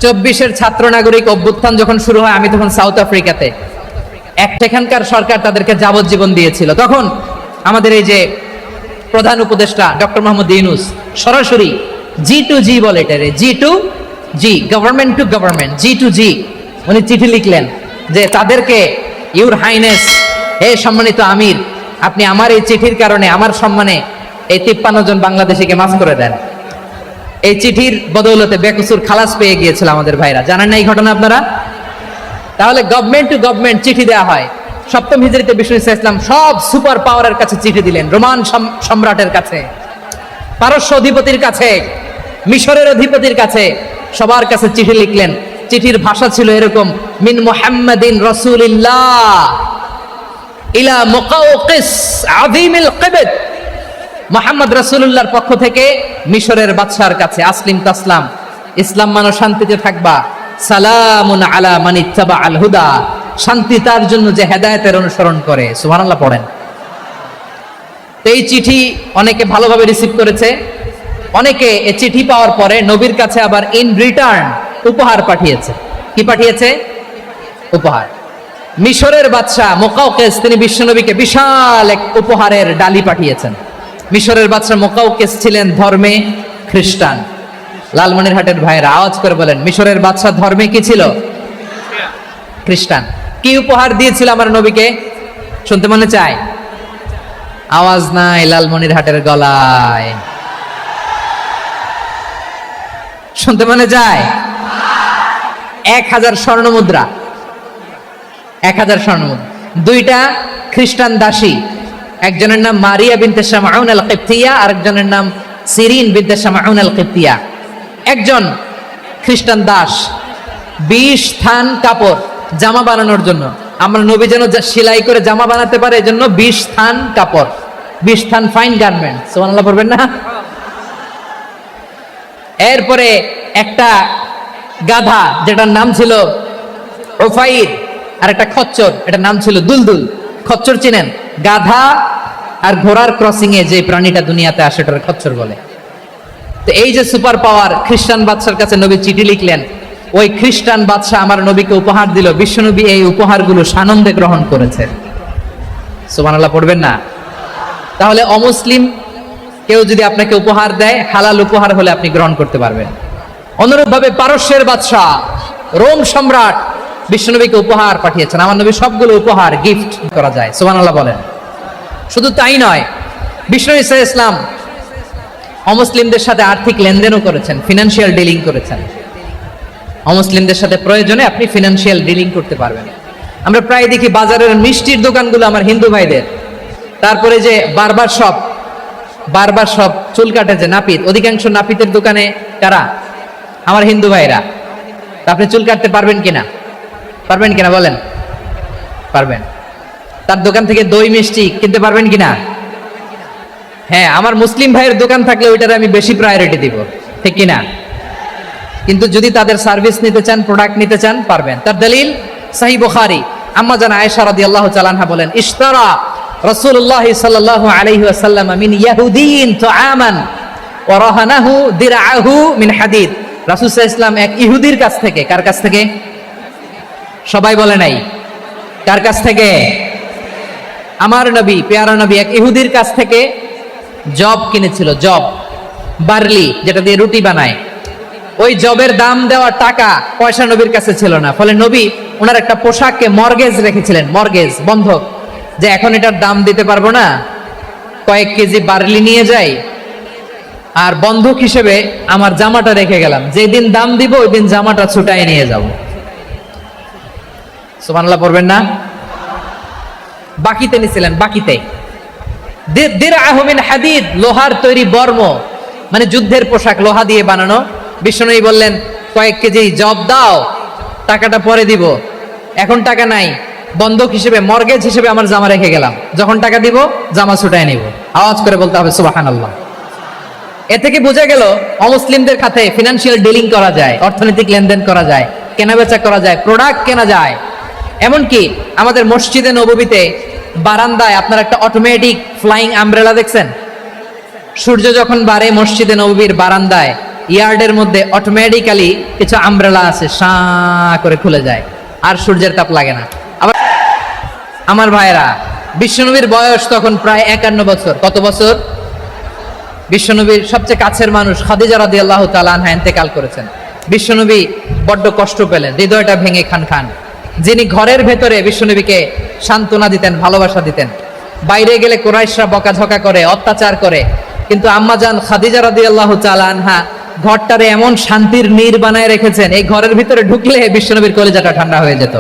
24-এর ছাত্র নাগরিক অভ্যুত্থান যখন শুরু হয়, আমি তখন সাউথ আফ্রিকাতে। সেখানকার সরকার তাদেরকে যাবজ্জীবন দিয়েছিল। তখন আমাদের এই যে প্রধান উপদেষ্টা ডক্টর মোহাম্মদ ইউনূস সরাসরি G2G বলে, এটারে G2G, government to government, G2G, উনি চিঠি লিখলেন যে তাদেরকে, ইউর হাইনেস, হে সম্মানিত আমির, আপনি আমার এই চিঠির কারণে আমার সম্মানে এই 53 জন বাংলাদেশিকে মাফ করে দেন। এই চিঠির বদৌলতে বেকসুর খালাস পেয়ে গিয়েছিল আমাদের ভাইরা। জানেন না এই ঘটনা আপনারা? তাহলে গভর্নমেন্ট টু গভর্নমেন্ট চিঠি দেওয়া হয়। সপ্তম হিজরিতে বিষ্ণু ইসলাম সব সুপার পাওয়ারের কাছে চিঠি দিলেন। রোমান সম্রাটের কাছে, পারস্য অধিপতির কাছে, মিশরের অধিপতির কাছে, সবার কাছে চিঠি লিখলেন। চিঠির ভাষা ছিল এরকম: মিন মুহাম্মাদিন রাসূলিল্লাহ ইলা মুকাওকিস আযীমিল কিবত। মুহাম্মদ রাসূলুল্লাহর পক্ষ থেকে মিশরের বাদশার কাছে, আসলিম তাসলাম, ইসলাম মানো, শান্তিতে থাকবা। সালামুন আলা মান ইত্তাবা আল হুদা, শান্তি তার জন্য যে হেদায়েতের অনুসরণ করে। সুবহানাল্লাহ পড়েন। এই চিঠি অনেকে ভালোভাবে রিসিভ করেছে। অনেকে এই চিঠি পাওয়ার পরে নবীর কাছে আবার ইন রিটার্ন উপহার পাঠিয়েছে। কি পাঠিয়েছে? উপহার। মিশরের বাদশা মুকাওকিস, তিনি বিশ্বনবীকে বিশাল এক উপহারের ডালি পাঠিয়েছেন। মিশরের বাদশা মুকাওকিস ছিলেন ধর্মে খ্রিস্টান। লালমনিরহাটের ভাইরা আওয়াজ করে বলেন, মিশরের বাদশা ধর্মে কি ছিল? খ্রিস্টান। কি উপহার দিয়েছিল আমার নবীকে? শুনতে মনে চায়? আওয়াজ নাই লালমনিরহাটের গলায়। শুনতে মনে যায়? 1000 স্বর্ণমুদ্রা। 1000 স্বর্ণমুদ্রা। 2টা খ্রিস্টান দাসী, একজনের নাম মারিয়া বিনতে শামউন আল কিবতিয়া, আরেকজনের নাম সিরিন বিনতে শামউন আল কিবতিয়া। একজন খ্রিস্টান দাস 20 থান কাপড় জামা বানানোর জন্য, আমরা নবী যেন সেলাই করে জামা বানাতে পারে, এজন্য 20 থান কাপড়, 20 থান ফাইন গার্মেন্ট। সুবহানাল্লাহ পড়বেন না? এরপরে একটা গাধা, যেটার নাম ছিল ওফাইর, আর একটা খচ্চর, এটার নাম ছিল দুলদুল। খচ্চর চিনেন? গাধা আর ঘোড়ার ক্রসিং এ যে প্রাণীটা দুনিয়াতে আসে, এটার খচ্চর বলে। তো এই যে সুপার পাওয়ার খ্রিস্টান বাদশার কাছে নবী চিঠি লিখলেন, ওই খ্রিস্টান বাদশা আমার নবীকে উপহার দিল। বিশ্বনবী এই উপহারগুলো সানন্দে গ্রহণ করেছেন। সুবহানাল্লাহ পড়বেন না? তাহলে অমুসলিম কেউ যদি আপনাকে উপহার দেয়, হালাল উপহার হলে আপনি গ্রহণ করতে পারবেন। অনুরূপভাবে পারস্যের বাদশা, রোম সম্রাট বিশ্বনবীকে উপহার পাঠিয়েছেন। আমার নবী সবগুলো উপহার গিফট করা যায়। সুবহানাল্লাহ বলেন। শুধু তাই নয়, বিশ্বনবী সাল্লাল্লাহু আলাইহি ওয়াসাল্লাম অমুসলিমদের সাথে আর্থিক লেনদেনও করেছেন, ফিনান্সিয়াল ডিলিং করেছেন। অমুসলিমদের সাথে প্রয়োজনে আপনি ফিনান্সিয়াল ডিলিং করতে পারবেন। আমরা প্রায় দেখি বাজারের মিষ্টির দোকানগুলো আমার হিন্দু ভাইদের, তারপরে যে বারবার সব চুল কাটে যে নাপিত, অধিকাংশ নাপিতের দোকানে কারা? আমার হিন্দু ভাইরা। তা আপনি চুল কাটতে পারবেন কিনা? পারবেন কিনা বলেন? পারবেন। তার দোকান থেকে দই মিষ্টি কিনতে পারবেন কিনা? হ্যাঁ, আমার মুসলিম ভাইয়ের দোকান থাকলে ওইটারে আমি বেশি প্রায়োরিটি দিব, ঠিক কিনা? কিন্তু যদি তাদের সার্ভিস নিতে চান, প্রোডাক্ট নিতে চান, পারবেন। তার দলিল সহিহ বুখারী, আম্মা জান আয়েশা রাদিয়াল্লাহু তাআলা আনহা বলেন, ইশতারা রাসূলুল্লাহ সাল্লাল্লাহু আলাইহি ওয়াসাল্লাম মিন ইয়াহুদিয়িন তুআমান ওয়া রাহানাহু দিরআহু মিন হাদিদ। রাসূল সাল্লাল্লাহু আলাইহি ওয়াসাল্লাম এক ইহুদির কাছ থেকে, কার কাছ থেকে? সবাই বলে নাই। কার কাছ থেকে? আমার নবী, পেয়ারা নবী এক ইহুদির কাছ থেকে জব কিনেছিল। জব, বার্লি, যেটা দিয়ে রুটি বানায়। ওই জবের দাম দেওয়া টাকা পয়সা নবীর কাছে ছিল না। ফলে নবী ওনার একটা পোশাককে মর্গেজ রেখেছিলেন, মর্গেজ, বন্ধক, যে এখন এটার দাম দিতে পারবো না, কয়েক কেজি বার্লি নিয়ে যাই, আর বন্ধক হিসেবে আমার জামাটা রেখে গেলাম, যেদিন দাম দিব ওই দিন জামাটা ছুটাই নিয়ে যাব। সুবহানাল্লাহ পড়বেন না? বাকিতে নিছিলেন, বাকিতে। দিরআহু মিন হাদিদ, লোহার তৈরি বর্ম, মানে যুদ্ধের পোশাক, লোহা দিয়ে বানানো। বিশ্বনবী বললেন, কয়েক কেজি জব দাও, টাকাটা পরে দিব, এখন টাকা নাই, বন্ধক হিসেবে, মর্গেজ হিসেবে আমার জামা রেখে গেলাম, যখন টাকা দিব জামা ছুটায় নিব। আওয়াজ করে বলতে হবে সুবহানাল্লাহ। এ থেকে বোঝা গেল অমুসলিমদের সাথে ফিনান্সিয়াল ডিলিং করা যায়, অর্থনৈতিক লেনদেন করা যায়, কেনাবেচা করা যায়, প্রোডাক্ট কেনা যায়। এমনকি আমাদের মসজিদে নববীতে বারান্দায় আপনার একটা অটোমেটিক ফ্লাইং আমব্রেলা দেখছেন? সূর্য যখন বাড়ে মসজিদে নববীর বারান্দায় ইয়ার্ডের মধ্যে অটোমেটিক্যালি কিছু আমব্রেলা আছে, সা করে খুলে যায়, আর সূর্যের তাপ লাগে না। আবার আমার ভাইরা, বিশ্বনবীর বয়স তখন প্রায় 51 বছর। কত বছর? বিশ্বনবীর সবচেয়ে কাছের মানুষ খাদিজা রাদিয়াল্লাহু তাআলা আনহা ইন্তেকাল করেছেন। বিশ্বনবী বড্ড কষ্ট পেলেন, হৃদয়টা ভেঙে খান খান। যিনি ঘরের ভেতরে বিশ্বনবীকে সান্ত্বনা দিতেন, ভালোবাসা দিতেন, বাইরে গেলে কুরাইশরা বকাঝকা করে, অত্যাচার করে, কিন্তু আম্মাজান খাদিজা রাদিয়াল্লাহু তাআলা আনহা ঘরটারে এমন শান্তির নীড় বানায় রেখেছেন, এই ঘরের ভিতরে ঢুকলে বিশ্বনবীর কলিজাটা ঠান্ডা হয়ে যেত।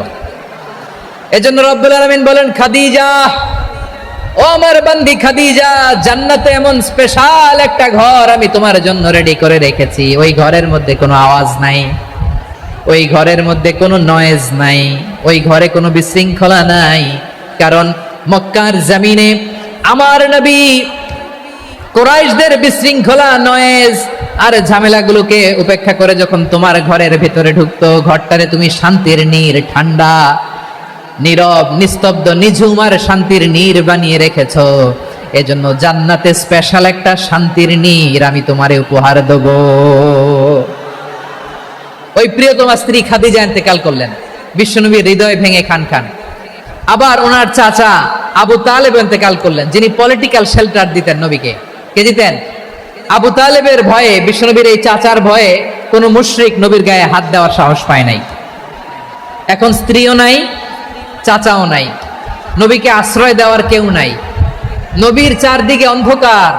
এজন্য রব্বুল আলামিন বলেন, খাদিজা, ও আমার বান্দি খাদিজা, জান্নাতে এমন স্পেশাল একটা ঘর আমি তোমার জন্য রেডি করে রেখেছি। ওই ঘরের মধ্যে কোনো আওয়াজ নাই, ওই ঘরের মধ্যে কোনো নয়েজ নাই, ওই ঘরে কোনো বিশৃঙ্খলা নাই। কারণ মক্কার জমিনে আমার নবী কুরাইশদের বিশৃঙ্খলা, নয়েজ আর ঝামেলাগুলোকে উপেক্ষা করে যখন তোমার ঘরের ভিতরে ঢুকতো, ঘরটারে তুমি শান্তির নীড়, ঠান্ডা, নীরব, নিস্তব্ধ, নিঝুম আর শান্তির নীড় বানিয়ে রেখেছো। এজন্য জান্নাতে স্পেশাল একটা শান্তির নীড় আমি তোমারে উপহার দেব। ওই প্রিয়তমা স্ত্রী খাদিজা ইন্তেকাল করলেন, বিশ্বনবীর হৃদয় ভেঙে খান খান। আবার ওনার চাচা আবু তালেব ইন্তেকাল করলেন, যিনি পলিটিক্যাল শেল্টার দিতেন নবীকে। কে দিতেন? আবু তালেবের ভয়ে, বিশ্বনবীর এই চাচার ভয়ে কোন মুশরিক নবীর গায়ে হাত দেওয়ার সাহস পায় নাই। এখন স্ত্রীও নাই, চাচাও নাই, নবীকে আশ্রয় দেওয়ার কেউ নাই, নবীর চারদিকে অন্ধকার।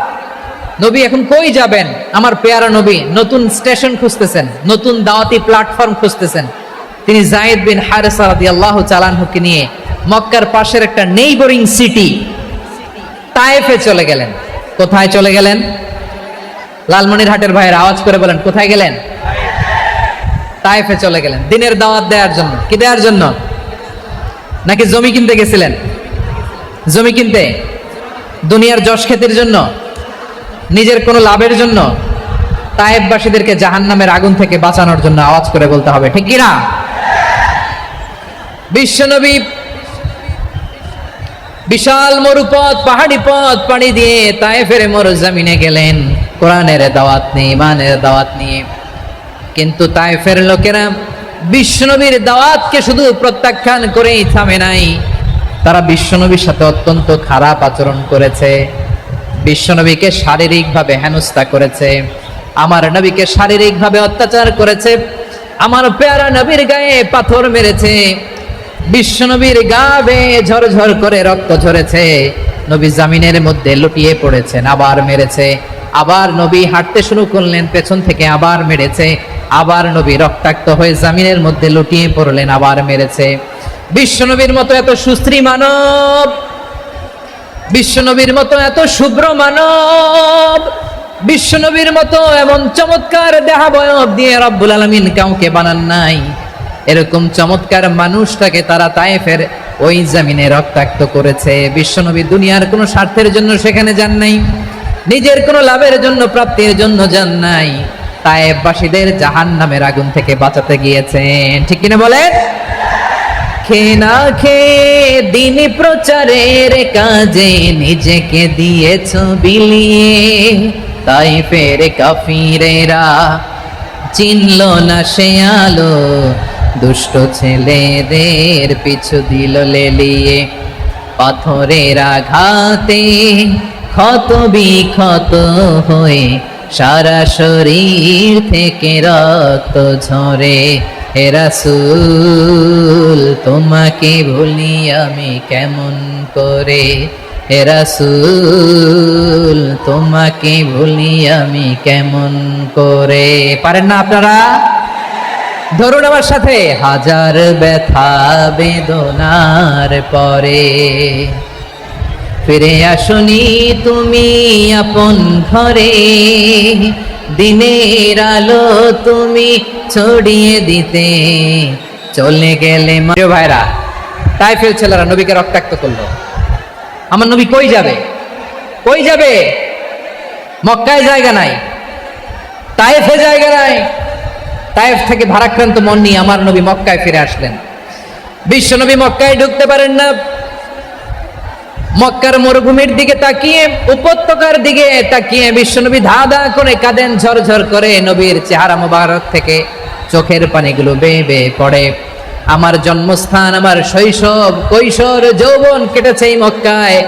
নবী এখন কই যাবেন? আমার পেয়ারা নবী নতুন স্টেশন খুঁজতেছেন, নতুন দাওয়াতি প্ল্যাটফর্ম খুঁজতেছেন। তিনি যায়েদ বিন হারেসা রাদিয়াল্লাহু তাআলা আনহুকে নিয়ে মক্কার পাশের একটা নেইবরিং সিটি তায়েফে চলে গেলেন। কোথায় চলে গেলেন? লালমনিরহাটের ভাইয়ের আওয়াজ করে বলেন, কোথায় গেলেন? তায়েফে চলে গেলেন দিনের দাওয়াত দেওয়ার জন্য। কি দেওয়ার জন্য? নাকি জমি কিনতে গেছিলেন? জমি কিনতে, দুনিয়ার যশ খ্যাতির জন্য, নিজের কোনো লাভের জন্য? তায়েফবাসীদেরকে জাহান্নামের আগুন থেকে বাঁচানোর জন্য। আওয়াজ করে বলতে হবে, ঠিক কিনা? বিশ্বনবী বিশাল মরুপথ, পাহাড়ি পথ পাড়ি দিয়ে তায়েফের মরুজমিনে গেলেন কোরআনের দাওয়াত নিয়ে, ইমানের দাওয়াত নিয়ে। কিন্তু তায়েফের লোকেরা বিশ্বনবীর দাওয়াতকে শুধু প্রত্যাখ্যান করেই থামে নাই, তারা বিশ্বনবীর সাথে অত্যন্ত খারাপ আচরণ করেছে, বিশ্বনবীকে শারীরিকভাবে হেনস্থা করেছে, আমার নবীকে শারীরিকভাবে অত্যাচার করেছে, আমার পেয়ারা নবীর গায়ে পাথর মেরেছে, বিশ্বনবীর গা বেয়ে ঝরঝর করে রক্ত ঝরেছে, নবী জামিনের মধ্যে লুটিয়ে পড়েছেন, আবার মেরেছে, আবার নবী হাঁটতে শুরু করলেন, পেছন থেকে আবার মেরেছে, আবার নবী রক্তাক্ত হয়ে জামিনের মধ্যে লুটিয়ে পড়লেন, আবার মেরেছে। বিশ্বনবীর মতো এত সুস্ত্রী মানব, বিশ্বনবীর মতো এত শুভ্র মানব, বিশ্বনবীর মতো এমন চমৎকার দেহাবয়ব দিয়ে রব্বুল আলামিন কাউকে বানান নাই। এরকম চমৎকার মানুষটাকে তারা তায়েফের ওই জমিনে রক্তাক্ত করেছে। বিশ্বনবী দুনিয়ার কোনো স্বার্থের জন্য সেখানে যান নাই, নিজের কোনো লাভের জন্য, প্রাপ্তির জন্য যান নাই, তায়েফবাসীদের জাহান্নামের আগুন থেকে বাঁচাতে গিয়েছেন। ঠিক কিনা বলেন? খেয়ে না খেয়ে দিন প্রচারের কাজে নিজেকে দিয়েছ বিলিয়ে, তায়েফের কাফিরেরা চিনল না সে আলো, দুষ্ট ছেলেদের পিছু দিল লেলিয়ে, পাথরের আঘাতে ক্ষত বিক্ষত হয়ে সারা শরীর থেকে রক্ত ঝরে। হে রাসূল তোমাকে ভুলি আমি কেমন করে, হে রাসূল তোমাকে ভুলি আমি কেমন করে। পারেন না আপনারা? ধরুন আমার সাথে, হাজার ব্যথা বেদনার পরে ফিরে আসনি তুমি আপন ঘরে, দিনের আলো তুমি ছড়িয়ে দিতে চলে গেলে। ভাইরা, তায়েফের ছেলেরা নবীকে রক্তাক্ত করলো। আমার নবী কই যাবে? কই যাবে? মক্কায় জায়গা নাই, তায়েফে জায়গা নাই। তায়েফ থেকে ভারাক্রান্ত মন নিয়ে আমার নবী মক্কায় ফিরে আসলেন। বিশ্ব নবী মক্কায় ঢুকতে পারেন না, মক্কার মরুভূমির দিকে তাকিয়ে, উপত্যকার দিকে তাকিয়ে বিশ্বনবী ধা ধা করে কাঁদেন, ঝরঝর করে। নবীর চেহারা মোবারক থেকে চোখের পানিগুলো বেয়ে বেয়ে পড়ে। আমার জন্মস্থান, আমার শৈশব, কৈশোর, যৌবন কেটেছে এই মক্কায়।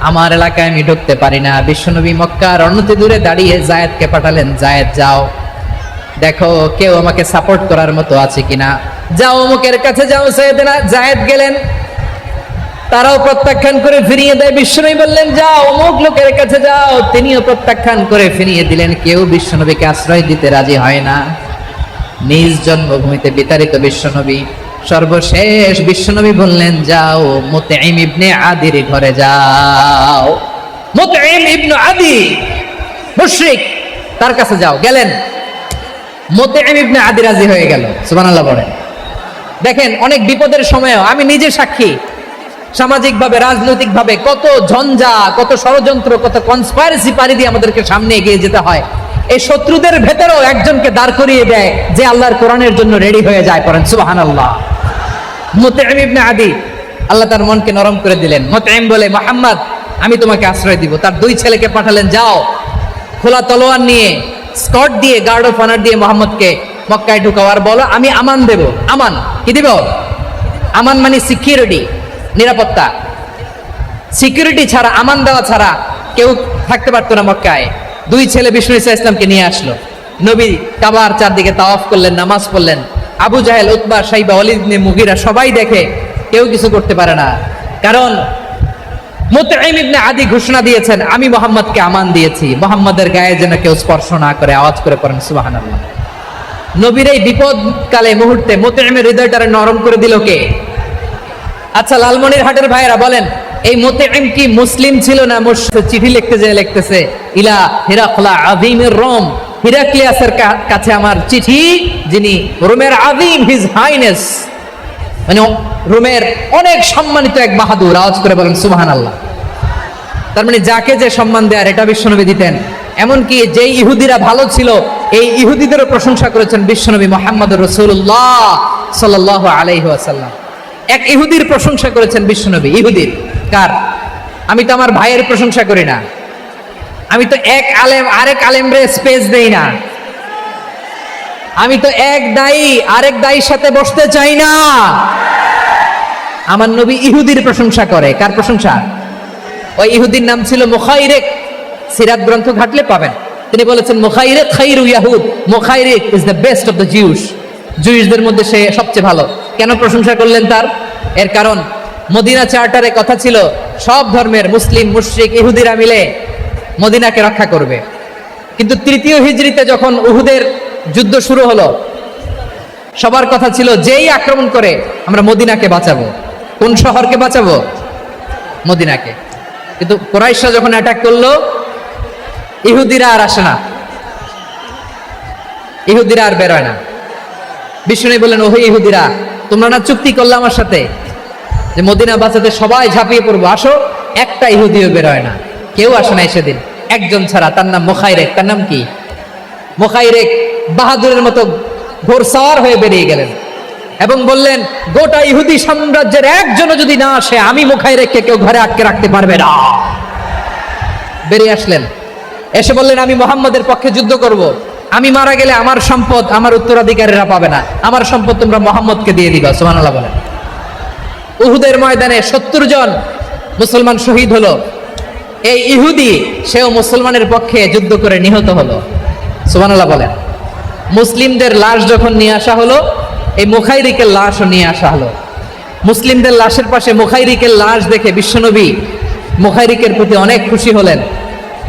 আমার এলাকায় আমি ঢুকতে পারি না। বিশ্বনবী মক্কার অনতি দূরে দাঁড়িয়ে জায়েদকে পাঠালেন, জায়েদ যাও, দেখো কেউ আমাকে সাপোর্ট করার মতো আছে কিনা, যাও অমুকের কাছে যাও। সাইয়েদনা জায়েদ গেলেন, তারাও প্রত্যাখ্যান করে ফিরিয়ে দেয়। বিশ্বনবী বললেন যাও অমুক লোকের কাছে যাও, তিনিও প্রত্যাখ্যান করে ফিরিয়ে দিলেন। কেউ বিশ্বনবীকে আশ্রয় দিতে রাজি হয় না। নিজ জন্মভূমিতে বিতাড়িত বিশ্বনবী, সর্বশেষ বিশ্বনবী বললেন যাও মুতঈম ইবনে আদির ঘরে যাও। মুতঈম ইবনে আদি মুশরিক, তার কাছে যাও। গেলেন, মুতঈম ইবনে আদি রাজি হয়ে গেল। সুবহানাল্লাহ বলেন। দেখেন অনেক বিপদের সময়ও আমি নিজে সাক্ষী, সামাজিকভাবে রাজনৈতিকভাবে কত ঝঞ্ঝা, কত ষড়যন্ত্র, কত কনস্পাইরেসি পাড়ি দিয়ে আমাদেরকে সামনে এগিয়ে যেতে হয়। এই শত্রুদের ভেতরেও একজনকে দাঁড় করিয়ে দেয় যে আল্লাহর কোরআনের জন্য রেডি হয়ে যায়। পড়েন সুবহানাল্লাহ। মুতঈম ইবনে আদি, আল্লাহ তার মনকে নরম করে দিলেন। মুতঈম বলে মুহাম্মদ আমি তোমাকে আশ্রয় দিব। তার দুই ছেলেকে পাঠালেন, যাও খোলা তলোয়ার নিয়ে, স্কট দিয়ে, গার্ড অফ অনার দিয়ে মুহাম্মদকে মক্কায় ঢুকাও, আর বলো আমি আমান দেব। আমান কি দিব? আমান মানে সিকিউরিটি, নিরাপত্তা। সিকিউরিটি ছাড়া, আমান দেওয়া ছাড়া কেউ থাকতে পারতো না মক্কায়। দুই ছেলে বিষ্ণু ঈসা ইসলামকে নিয়ে আসলো। নবী কাবার চারদিকে তাওয়াফ করলেন, নামাজ পড়লেন। আবু জাহেল, উতবা, শাইবা, ওয়ালিদ ইবনে মুগিরা সবাই দেখে, কেউ কিছু করতে পারে না। কারণ মুতঈম ইবনে আদি ঘোষণা দিয়েছেন আমি মুহাম্মদকে আমান দিয়েছি, মুহাম্মদের গায়ে যেন কেউ স্পর্শ না করে। আওয়াজ করে পড়েন সুবহানাল্লাহ। নবীর এই বিপদকালে মুহূর্তে মুতঈমের হৃদয়টারে নরম করে দিল কে? আচ্ছা লালমনিরহাটের ভাইয়েরা বলেন, এই মুতঈম কি মুসলিম ছিল না মুশরিক? চিঠি লিখতে যায় লিখতেছে ইলা হিরাকলা আযীমির রোম, হিরাক্লিয়াসের কাছে আমার চিঠি, যিনি রোমের আযীম, হিজ হাইনেস, মানে রোমের অনেক সম্মানিত এক বাহাদুর। আওয়াজ করে বলেন সুবহানাল্লাহ। তার মানে যাকে যে সম্মান দেয়ার এটা বিশ্বনবী দিতেন। এমনকি যেই ইহুদিরা ভালো ছিল এই ইহুদিদেরও প্রশংসা করেছেন বিশ্বনবী মুহাম্মদুর রাসূলুল্লাহ সাল্লাল্লাহু আলাইহি ওয়াসাল্লাম। এক ইহুদির প্রশংসা করেছেন বিশ্বনবী। ইহুদির কার? আমি তো আমার ভাইয়ের প্রশংসা করি না, আমি তো এক আলেম আরেক আলেমরে স্পেস দেই না, আমি তো এক দায়ী আরেক দায়ীর সাথে বসতে চাই না। আমার নবী ইহুদির প্রশংসা করে। কার প্রশংসা? ওই ইহুদির নাম ছিল মুখাইরিক। সিরাত গ্রন্থ ঘাটলে পাবেন। তিনি বলেছেন মুখাইরিক খাইরু ইয়াহুদ, Mukhayriq is the best of the Jews. জুইশদের মধ্যে সে সবচেয়ে ভালো। কেন প্রশংসা করলেন তার? এর কারণ মদিনা চার্টারে কথা ছিল সব ধর্মের মুসলিম, মুশরিক, ইহুদিরা মিলে মদিনাকে রক্ষা করবে। কিন্তু তৃতীয় হিজরিতে যখন উহুদের যুদ্ধ শুরু হলো, সবার কথা ছিল যেই আক্রমণ করে আমরা মদিনাকে বাঁচাবো। কোন শহরকে বাঁচাবো? মদিনাকে। কিন্তু কুরাইশরা যখন অ্যাটাক করলো, ইহুদিরা আর আসে না, ইহুদিরা আর বেরোয় না। বিষ্ণু বললেন ওহে ইহুদিরা, তোমরা না চুক্তি করলে আমার সাথে যে মদিনা বাঁচাতে সবাই ঝাঁপিয়ে পড়বো, আসো। একটা ইহুদিও বেরোয় না, কেউ আসে নাই সেদিন, একজন ছাড়া। তার নাম মুখাইরেক। তার নাম কি? মুখাইরেক বাহাদুরের মতো ঘোড়সাওয়ার হয়ে বেরিয়ে গেলেন এবং বললেন গোটা ইহুদি সাম্রাজ্যের একজনও যদি না আসে আমি মুখাইরেককে কেউ ঘরে আটকে রাখতে পারবে না। বেরিয়ে আসলেন, এসে বললেন আমি মুহাম্মদের পক্ষে যুদ্ধ করব। আমি মারা গেলে আমার সম্পদ আমার উত্তরাধিকারীরা পাবে না, আমার সম্পদ তোমরা মুহাম্মদকে দিয়ে দিবা। সুবহানাল্লাহ বলেন। উহুদের ময়দানে 70 জন মুসলমান শহীদ হলো। এই ইহুদি সেও মুসলমানের পক্ষে যুদ্ধ করে নিহত হলো। সুবহানাল্লাহ বলেন। মুসলিমদের লাশ যখন নিয়ে আসা হলো, এই মুখাইরিকের লাশও নিয়ে আসা হলো। মুসলিমদের লাশের পাশে মুখাইরিকের লাশ দেখে বিশ্বনবী মুখাইরিকের প্রতি অনেক খুশি হলেন।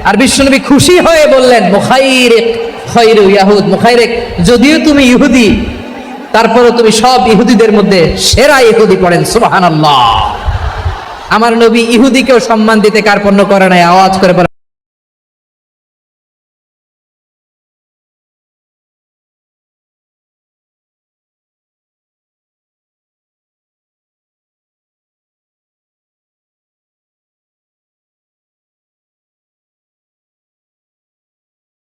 আর বিশ্বনবী খুশি হয়ে বললেন মুখাইরিক খায়রু ইয়াহুদ, মুখাইরিক যদিও তুমি ইহুদি তারপরও তুমি সব ইহুদিদের মধ্যে সেরা ইহুদি। পড়েন সুবহানাল্লাহ। আমার নবী ইহুদিকেও সম্মান দিতে কার্পণ্য করে নাই। আওয়াজ করে